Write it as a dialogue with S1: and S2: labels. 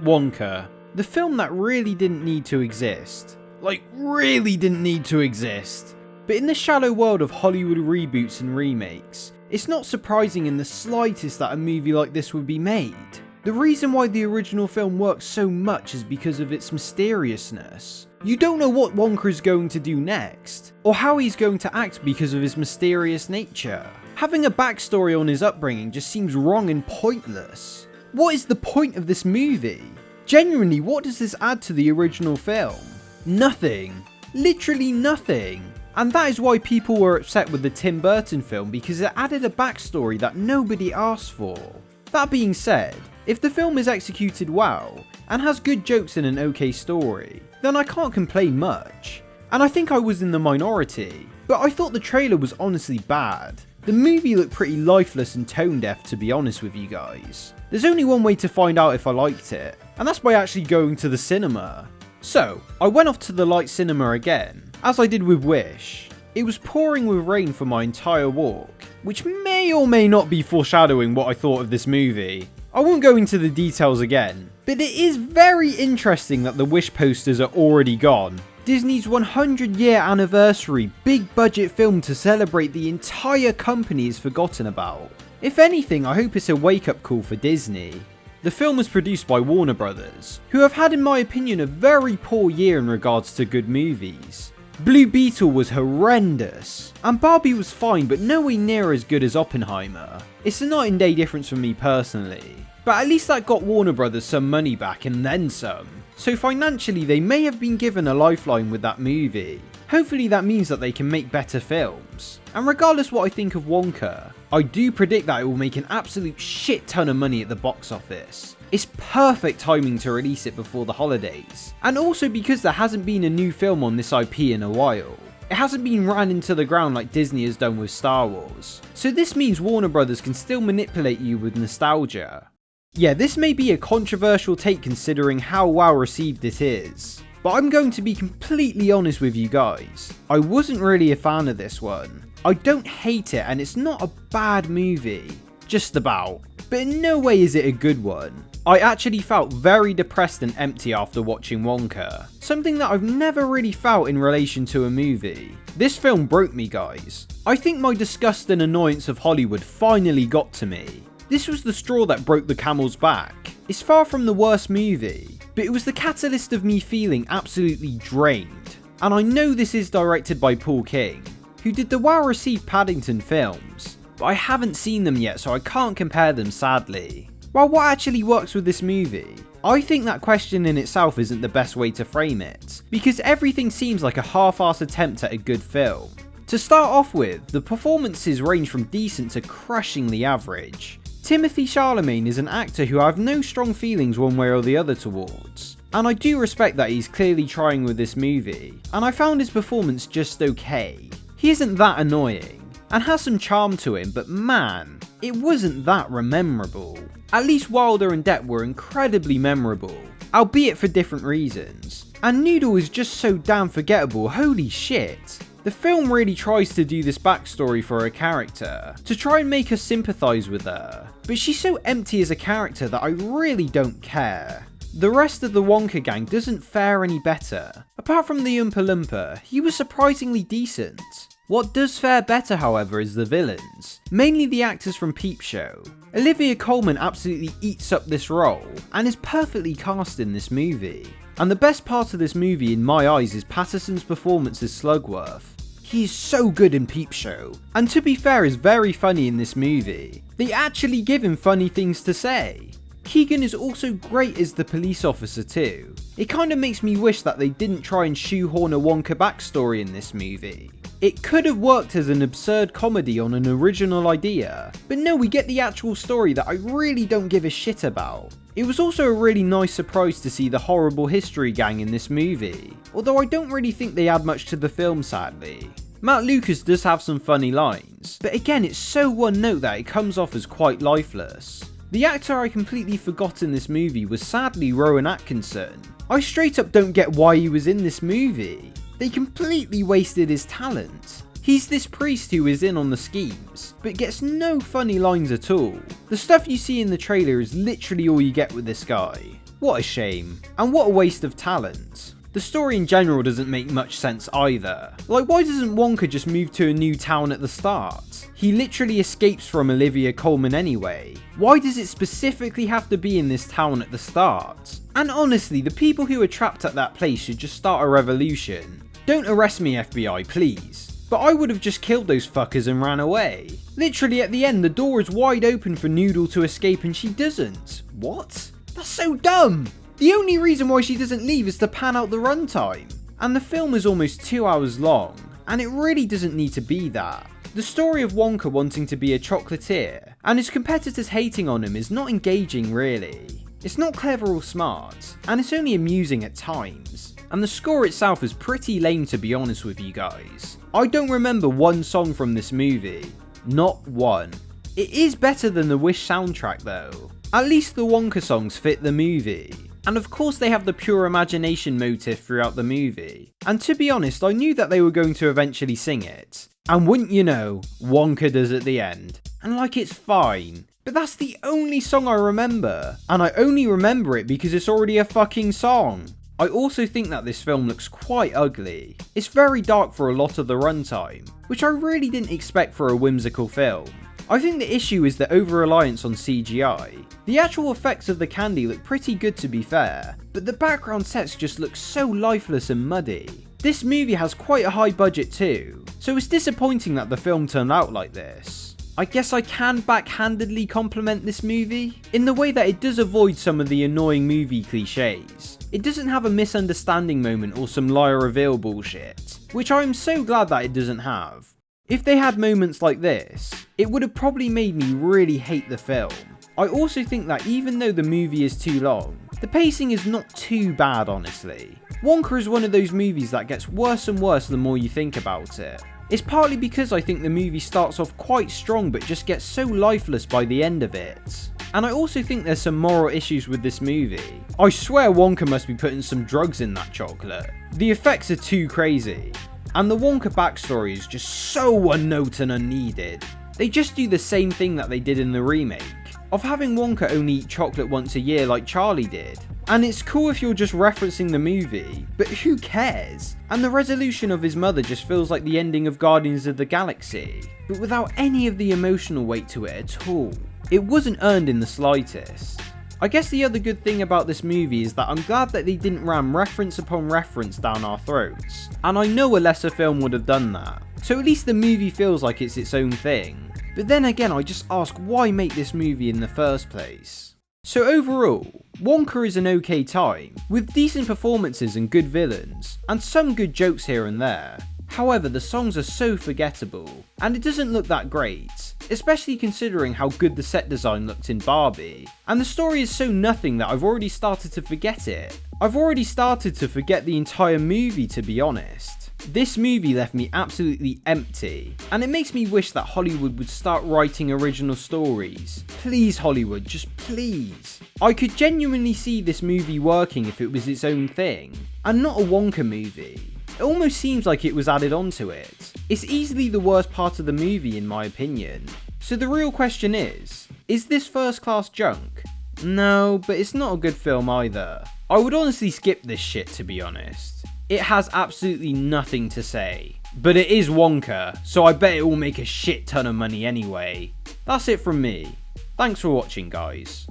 S1: Wonka. The film that really didn't need to exist. Like, really didn't need to exist. But in the shallow world of Hollywood reboots and remakes, it's not surprising in the slightest that a movie like this would be made. The reason why the original film works so much is because of its mysteriousness. You don't know what Wonka is going to do next, or how he's going to act because of his mysterious nature. Having a backstory on his upbringing just seems wrong and pointless. What is the point of this movie? Genuinely, what does this add to the original film? Nothing. Literally nothing. And that is why people were upset with the Tim Burton film, because it added a backstory that nobody asked for. That being said, if the film is executed well, and has good jokes and an okay story, then I can't complain much. And I think I was in the minority, but I thought the trailer was honestly bad. The movie looked pretty lifeless and tone deaf, to be honest with you guys. There's only one way to find out if I liked it, and that's by actually going to the cinema. So, I went off to the light cinema again, as I did with Wish. It was pouring with rain for my entire walk, which may or may not be foreshadowing what I thought of this movie. I won't go into the details again, but it is very interesting that the Wish posters are already gone. Disney's 100-year anniversary big budget film to celebrate the entire company is forgotten about. If anything, I hope it's a wake-up call for Disney. The film was produced by Warner Brothers, who have had in my opinion a very poor year in regards to good movies. Blue Beetle was horrendous, and Barbie was fine but nowhere near as good as Oppenheimer. It's a night and day difference for me personally, but at least that got Warner Brothers some money back and then some. So financially they may have been given a lifeline with that movie. Hopefully that means that they can make better films. And regardless what I think of Wonka, I do predict that it will make an absolute shit ton of money at the box office. It's perfect timing to release it before the holidays. And also because there hasn't been a new film on this IP in a while. It hasn't been ran into the ground like Disney has done with Star Wars. So this means Warner Brothers can still manipulate you with nostalgia. Yeah, this may be a controversial take considering how well received it is, but I'm going to be completely honest with you guys. I wasn't really a fan of this one. I don't hate it and it's not a bad movie, just about, but in no way is it a good one. I actually felt very depressed and empty after watching Wonka, something that I've never really felt in relation to a movie. This film broke me, guys. I think my disgust and annoyance of Hollywood finally got to me. This was the straw that broke the camel's back. It's far from the worst movie, but it was the catalyst of me feeling absolutely drained. And I know this is directed by Paul King, who did the well-received Paddington films, but I haven't seen them yet so I can't compare them sadly. Well, what actually works with this movie? I think that question in itself isn't the best way to frame it, because everything seems like a half-assed attempt at a good film. To start off with, the performances range from decent to crushingly average. Timothée Chalamet is an actor who I have no strong feelings one way or the other towards, and I do respect that he's clearly trying with this movie, and I found his performance just okay. He isn't that annoying, and has some charm to him, but man, it wasn't that memorable. At least Wilder and Depp were incredibly memorable, albeit for different reasons, and Noodle is just so damn forgettable, holy shit. The film really tries to do this backstory for her character, to try and make us sympathise with her, but she's so empty as a character that I really don't care. The rest of the Wonka gang doesn't fare any better. Apart from the Oompa Loompa, he was surprisingly decent. What does fare better, however, is the villains, mainly the actors from Peep Show. Olivia Colman absolutely eats up this role, and is perfectly cast in this movie. And the best part of this movie in my eyes is Patterson's performance as Slugworth. He is so good in Peep Show, and to be fair is very funny in this movie. They actually give him funny things to say. Keegan is also great as the police officer too. It kinda makes me wish that they didn't try and shoehorn a Wonka backstory in this movie. It could have worked as an absurd comedy on an original idea, but no, we get the actual story that I really don't give a shit about. It was also a really nice surprise to see the horrible history gang in this movie, although I don't really think they add much to the film sadly. Matt Lucas does have some funny lines, but again it's so one note that it comes off as quite lifeless. The actor I completely forgot in this movie was sadly Rowan Atkinson. I straight up don't get why he was in this movie. They completely wasted his talent. He's this priest who is in on the schemes, but gets no funny lines at all. The stuff you see in the trailer is literally all you get with this guy. What a shame. And what a waste of talent. The story in general doesn't make much sense either. Like, why doesn't Wonka just move to a new town at the start? He literally escapes from Olivia Colman anyway. Why does it specifically have to be in this town at the start? And honestly, the people who are trapped at that place should just start a revolution. Don't arrest me, FBI, please. But I would have just killed those fuckers and ran away. Literally at the end, the door is wide open for Noodle to escape and she doesn't. What? That's so dumb! The only reason why she doesn't leave is to pan out the runtime. And the film is almost 2 hours long, and it really doesn't need to be that. The story of Wonka wanting to be a chocolatier, and his competitors hating on him is not engaging really. It's not clever or smart, and it's only amusing at times. And the score itself is pretty lame, to be honest with you guys. I don't remember one song from this movie. Not one. It is better than the Wish soundtrack though. At least the Wonka songs fit the movie. And of course they have the pure imagination motif throughout the movie. And to be honest, I knew that they were going to eventually sing it. And wouldn't you know, Wonka does at the end. And like, it's fine. But that's the only song I remember. And I only remember it because it's already a fucking song. I also think that this film looks quite ugly. It's very dark for a lot of the runtime, which I really didn't expect for a whimsical film. I think the issue is the over-reliance on CGI. The actual effects of the candy look pretty good, to be fair, but the background sets just look so lifeless and muddy. This movie has quite a high budget too, so it's disappointing that the film turned out like this. I guess I can backhandedly compliment this movie, in the way that it does avoid some of the annoying movie cliches. It doesn't have a misunderstanding moment or some liar reveal bullshit, which I am so glad that it doesn't have. If they had moments like this, it would have probably made me really hate the film. I also think that even though the movie is too long, the pacing is not too bad honestly. Wonka is one of those movies that gets worse and worse the more you think about it. It's partly because I think the movie starts off quite strong but just gets so lifeless by the end of it. And I also think there's some moral issues with this movie. I swear Wonka must be putting some drugs in that chocolate. The effects are too crazy. And the Wonka backstory is just so one note and unneeded. They just do the same thing that they did in the remake, of having Wonka only eat chocolate once a year like Charlie did. And it's cool if you're just referencing the movie, but who cares? And the resolution of his mother just feels like the ending of Guardians of the Galaxy, but without any of the emotional weight to it at all. It wasn't earned in the slightest. I guess the other good thing about this movie is that I'm glad that they didn't ram reference upon reference down our throats, and I know a lesser film would have done that, so at least the movie feels like it's its own thing. But then again, I just ask, why make this movie in the first place? So overall, Wonka is an okay time, with decent performances and good villains, and some good jokes here and there. However, the songs are so forgettable, and it doesn't look that great, especially considering how good the set design looked in Barbie. And the story is so nothing that I've already started to forget it. I've already started to forget the entire movie, to be honest. This movie left me absolutely empty, and it makes me wish that Hollywood would start writing original stories. Please Hollywood, just please. I could genuinely see this movie working if it was its own thing, and not a Wonka movie. It almost seems like it was added onto it. It's easily the worst part of the movie in my opinion. So the real question is this first class junk? No, but it's not a good film either. I would honestly skip this shit, to be honest. It has absolutely nothing to say. But it is Wonka, so I bet it will make a shit ton of money anyway. That's it from me. Thanks for watching, guys.